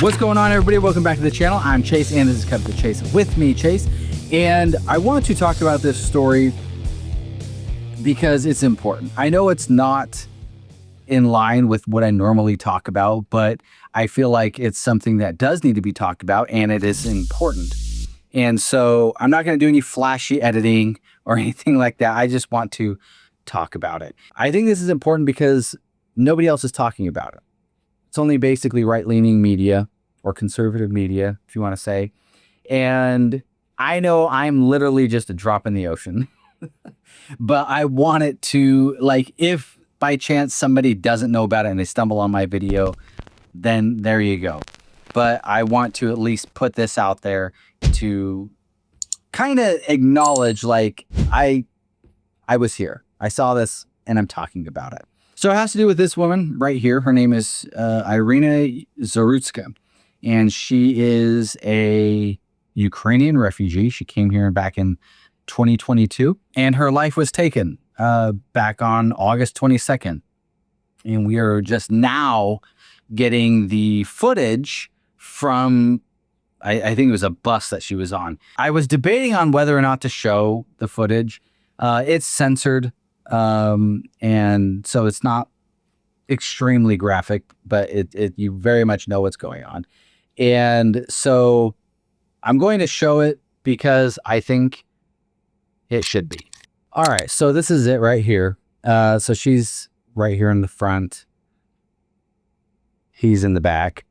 What's going on, everybody? Welcome back to the channel. I'm Chase, and this is Cut to the Chase with me, Chase. And I want to talk about this story because it's important. I know it's not in line with what I normally talk about, but I feel like it's something that does need to be talked about, and it is important. And so I'm not going to do any flashy editing or anything like that. I just want to talk about it. I think this is important because nobody else is talking about it. It's only basically right-leaning media or conservative media, if you want to say. And I know I'm literally just a drop in the ocean, but I want it to, like, if by chance somebody doesn't know about it and they stumble on my video, then there you go. But I want to at least put this out there to kind of acknowledge, like, I was here. I saw this and I'm talking about it. So it has to do with this woman right here. Her name is Iryna Zarutska, and she is a Ukrainian refugee. She came here back in 2022, and her life was taken back on August 22nd. And we are just now getting the footage from, I think it was a bus that she was on. I was debating on whether or not to show the footage. It's censored. And so it's not extremely graphic, but you very much know what's going on. And so I'm going to show it because I think it should be. All right. So this is it right here. So she's right here in the front. He's in the back.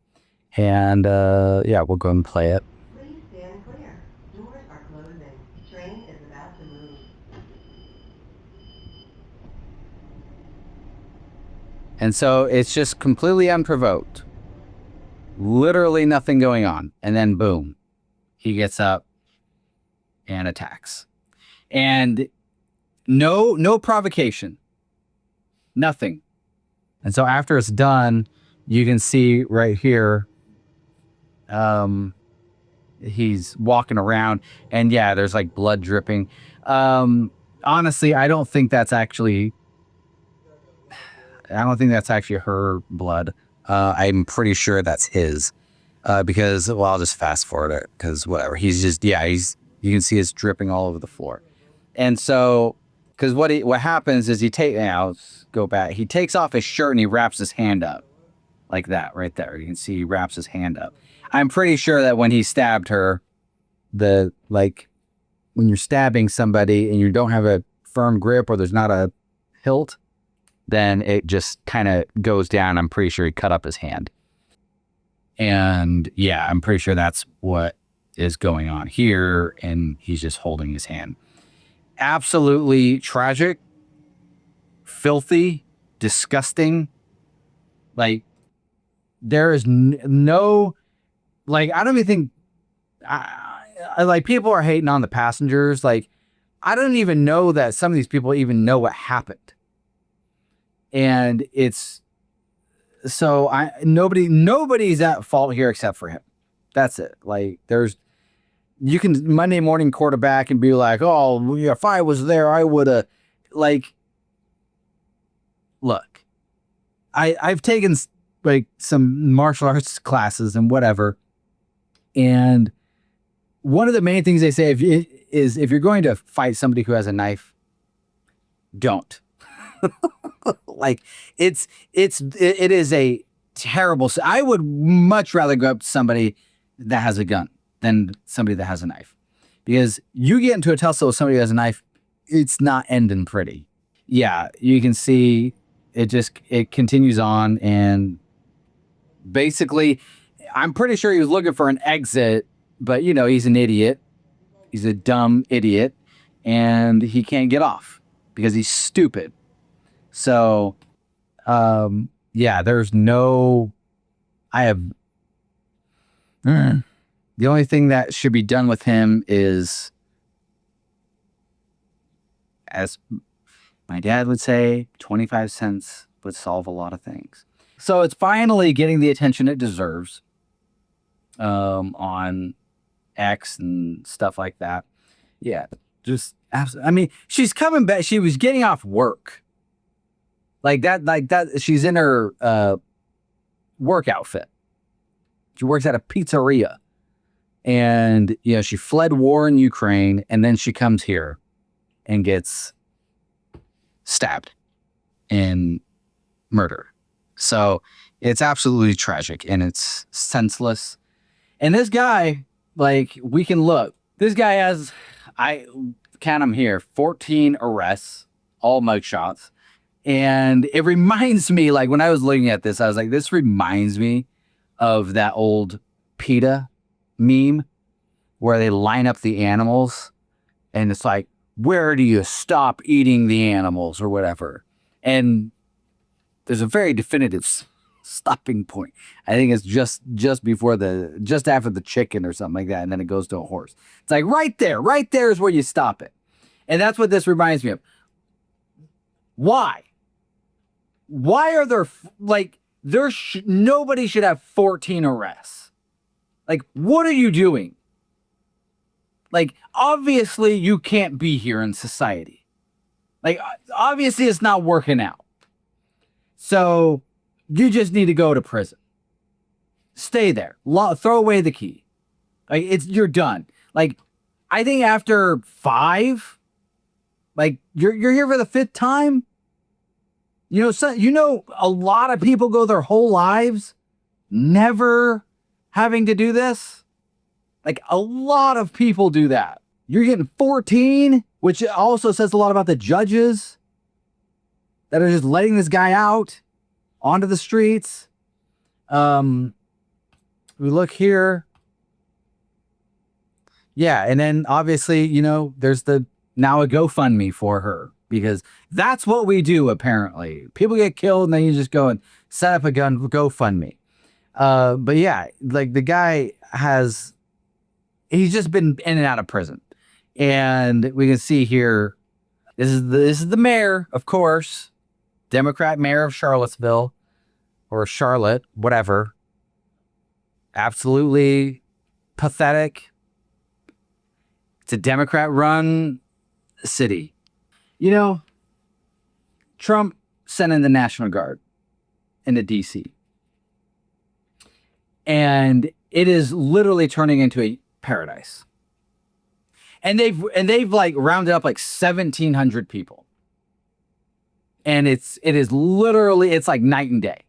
And, yeah, we'll go and play it. Please stand clear. Doors are closing. Train is about to move. And so it's just completely unprovoked. Literally nothing going on. And then boom, he gets up and attacks. And no provocation. Nothing. And so after it's done, you can see right here, he's walking around, and yeah, there's like blood dripping. Honestly, I don't think that's actually her blood. I'm pretty sure that's his, because, well, I'll just fast forward it because whatever. He's just, yeah, you can see it's dripping all over the floor. And so, because what happens is he takes off his shirt and he wraps his hand up like that right there. You can see he wraps his hand up. I'm pretty sure that when he stabbed her, when you're stabbing somebody and you don't have a firm grip or there's not a hilt, then it just kind of goes down. I'm pretty sure he cut up his hand. And yeah, I'm pretty sure that's what is going on here. And he's just holding his hand. Absolutely tragic, filthy, disgusting. Like, there is no, like, I don't even think, like, people are hating on the passengers. Like, I don't even know that some of these people even know what happened. And it's, so nobody's at fault here except for him. That's it. Like, you can Monday morning quarterback and be like, oh, if I was there, I would have, like, look, I've taken like some martial arts classes and whatever. And one of the main things they say is if you're going to fight somebody who has a knife, don't. Like, it is a terrible. I would much rather go up to somebody that has a gun than somebody that has a knife, because you get into a tussle with somebody who has a knife, it's not ending pretty. Yeah, you can see it continues on, and basically, I'm pretty sure he was looking for an exit, but you know, he's an idiot. He's a dumb idiot, and he can't get off because he's stupid. So, yeah, there's no, the only thing that should be done with him is, as my dad would say, 25 cents would solve a lot of things. So it's finally getting the attention it deserves, on X and stuff like that. Yeah, just absolutely. I mean, she's coming back. She was getting off work. Like that, she's in her work outfit. She works at a pizzeria. And, you know, she fled war in Ukraine, and then she comes here and gets stabbed and murdered. So it's absolutely tragic, and it's senseless. And this guy, like, we can look. This guy has, I count him here, 14 arrests, all mugshots. And it reminds me, like, when I was looking at this, I was like, this reminds me of that old PETA meme where they line up the animals and it's like, where do you stop eating the animals or whatever? And there's a very definitive stopping point. I think it's just after the chicken or something like that. And then it goes to a horse. It's like right there is where you stop it. And that's what this reminds me of. Why? Why are there, like, nobody should have 14 arrests. Like, what are you doing? Like, obviously you can't be here in society. Like, obviously it's not working out. So you just need to go to prison. Stay there. Throw away the key. Like, you're done. Like, I think after 5, like, you're here for the 5th time. You know, a lot of people go their whole lives never having to do this. Like, a lot of people do that. You're getting 14, which also says a lot about the judges that are just letting this guy out onto the streets. We look here. Yeah, and then obviously, you know, there's now a GoFundMe for her, because that's what we do, apparently. People get killed and then you just go and set up a GoFundMe. But yeah, like, the guy he's just been in and out of prison. And we can see here, this is the mayor, of course, Democrat mayor of Charlottesville, or Charlotte, whatever. Absolutely pathetic. It's a Democrat-run city. You know, Trump sent in the National Guard into D.C. And it is literally turning into a paradise. And they've like rounded up like 1,700 people. And it is literally, it's like night and day.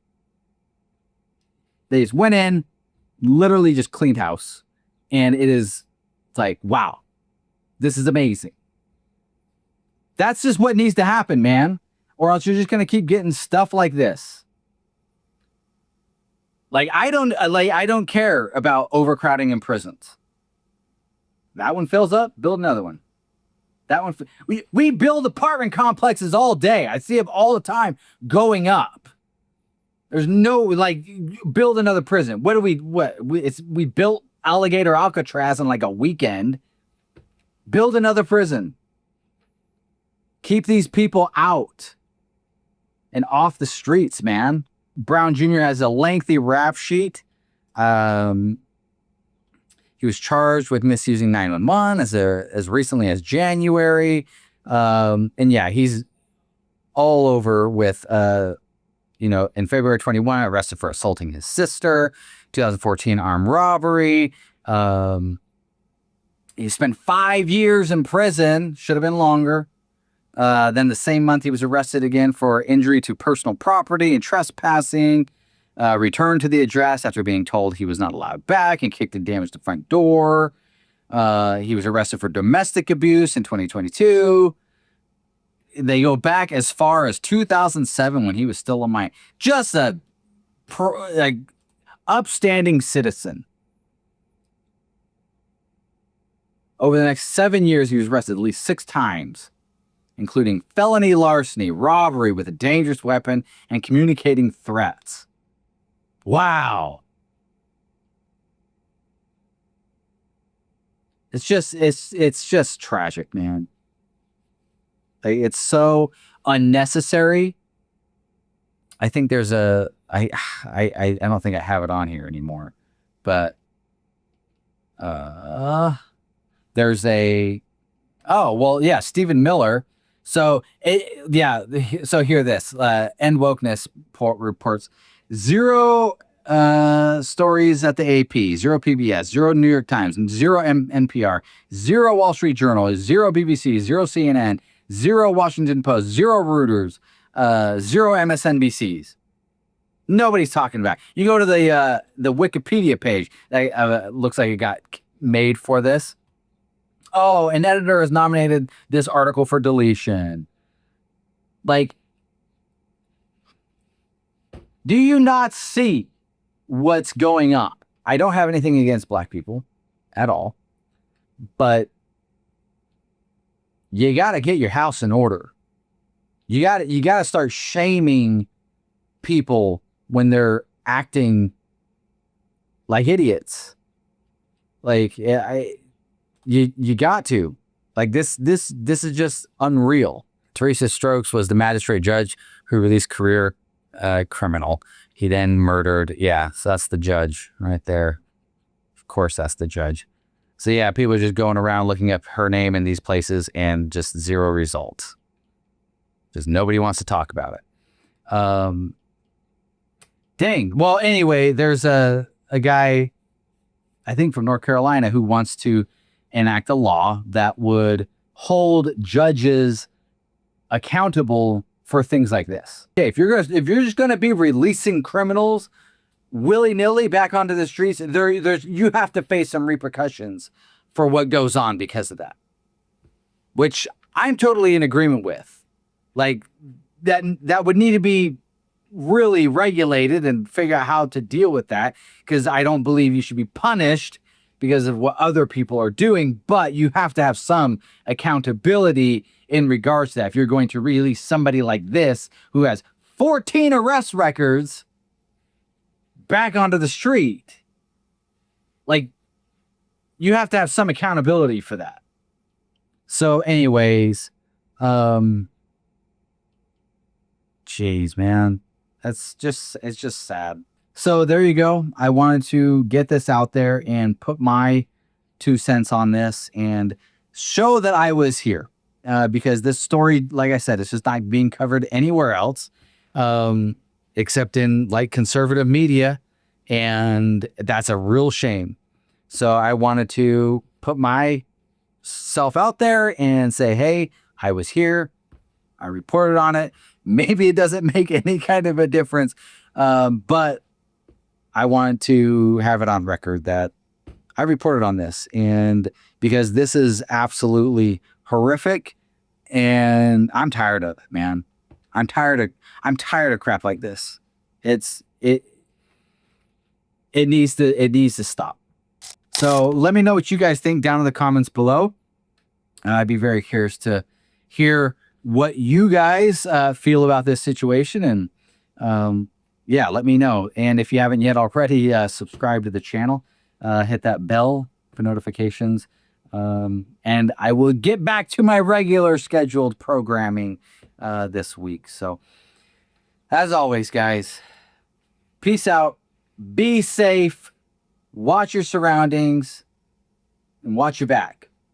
They just went in, literally just cleaned house. And it's like, wow, this is amazing. That's just what needs to happen, man. Or else you're just going to keep getting stuff like this. Like, I don't care about overcrowding in prisons. That one fills up, build another one. That one, we build apartment complexes all day. I see them all the time going up. There's no, like, build another prison. We built Alligator Alcatraz in like a weekend. Build another prison. Keep these people out and off the streets, man. Brown Jr. has a lengthy rap sheet. He was charged with misusing 911 as recently as January. And yeah, he's all over with, in February 21, arrested for assaulting his sister, 2014 armed robbery. He spent 5 years in prison, should have been longer. Then the same month, he was arrested again for injury to personal property and trespassing. Returned to the address after being told he was not allowed back and kicked and damaged the front door. He was arrested for domestic abuse in 2022. They go back as far as 2007 when he was still a minor. Just a upstanding citizen. Over the next 7 years, he was arrested at least 6 times, including felony larceny, robbery with a dangerous weapon, and communicating threats. Wow. It's just tragic, man. Like, it's so unnecessary. I think there's I don't think I have it on here anymore, but there's Stephen Miller. So so hear this. End Wokeness reports 0 stories at the AP, 0 PBS, 0 New York Times, 0 NPR, 0 Wall Street Journal, 0 BBC, 0 CNN, 0 Washington Post, 0 Reuters, 0 MSNBCs. Nobody's talking about it. You go to the Wikipedia page that looks like it got made for this. Oh, an editor has nominated this article for deletion. Like, do you not see what's going on? I don't have anything against black people at all, but you got to get your house in order. You got to start shaming people when they're acting like idiots. Like, you got to. Like, this is just unreal. Teresa Stokes was the magistrate judge who released career criminal. He then murdered. Yeah, so that's the judge right there. Of course, that's the judge. So yeah, people are just going around looking up her name in these places and just zero results. Just nobody wants to talk about it. Dang. Well, anyway, there's a guy, I think from North Carolina, who wants to enact a law that would hold judges accountable for things like this. Okay, if you're just gonna be releasing criminals willy-nilly back onto the streets, you have to face some repercussions for what goes on because of that. Which I'm totally in agreement with. Like, that would need to be really regulated and figure out how to deal with that, because I don't believe you should be punished because of what other people are doing, but you have to have some accountability in regards to that. If you're going to release somebody like this who has 14 arrest records back onto the street, like, you have to have some accountability for that. So anyways, jeez, man, it's just sad. So there you go. I wanted to get this out there and put my 2 cents on this and show that I was here, because this story, like I said, it's just not being covered anywhere else, except in like conservative media. And that's a real shame. So I wanted to put myself out there and say, hey, I was here. I reported on it. Maybe it doesn't make any kind of a difference, but I wanted to have it on record that I reported on this, and because this is absolutely horrific, and I'm tired of it, man. I'm tired of crap like this. It needs to stop. So let me know what you guys think down in the comments below. I'd be very curious to hear what you guys feel about this situation, and yeah, let me know. And if you haven't yet already, subscribe to the channel, hit that bell for notifications, and I will get back to my regular scheduled programming this week. So as always, guys, peace out, be safe, watch your surroundings, and watch your back.